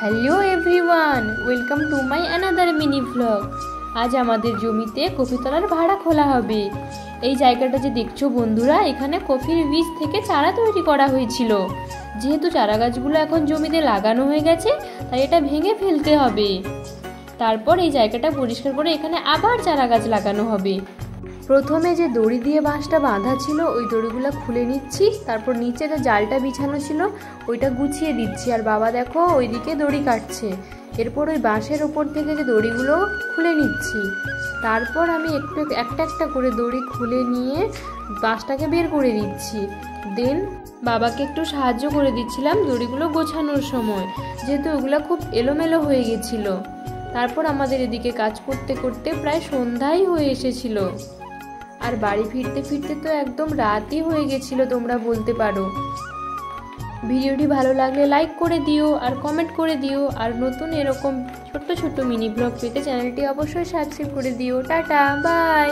Hello everyone, welcome to my another mini vlog. আজ আমাদের জমিতে কফি তলার ভাড়া খোলা হবে। এই জায়গাটা যে দেখছো বন্ধুরা, এখানে কফির বীজ থেকে চারা তৈরি করা হয়েছিল। যেহেতু চারা গাছগুলো এখন জমিতে লাগানো হয়ে গেছে, তাই এটা ভেঙে ফেলতে হবে। তারপর এই জায়গাটা পরিষ্কার করে এখানে আবার চারা গাছ লাগানো হবে। প্রথমে যে দড়ি দিয়ে বাঁশটা বাঁধা ছিল ওই দড়িগুলো খুলে নিচ্ছি, তারপর নিচে যে জালটা বিছানো ছিল ওইটা গুছিয়ে দিচ্ছি, আর বাবা দেখো ওইদিকে দড়ি কাটছে। এরপর ওই বাঁশের ওপর থেকে যে দড়িগুলো খুলে নিচ্ছি, তারপর আমি একটা একটা করে দড়ি খুলে নিয়ে বাঁশটাকে বের করে দিচ্ছি। দেন বাবাকে একটু সাহায্য করে দিচ্ছিলাম দড়িগুলো গোছানোর সময়, যেহেতু ওগুলো খুব এলোমেলো হয়ে গেছিলো। তারপর আমাদের এদিকে কাজ করতে করতে প্রায় সন্ধ্যাই হয়ে এসেছিল, আর বাড়ি ফিরতে ফিরতে তো একদম রাতই হয়ে গেছিল তোমরা বলতে পারো। ভিডিওটি ভালো লাগলে লাইক করে দিও আর কমেন্ট করে দিও, আর নতুন এরকম ছোট্ট ছোট্ট মিনি ব্লগ পেতে চ্যানেলটি অবশ্যই সাবস্ক্রাইব করে দিও। Tata, by.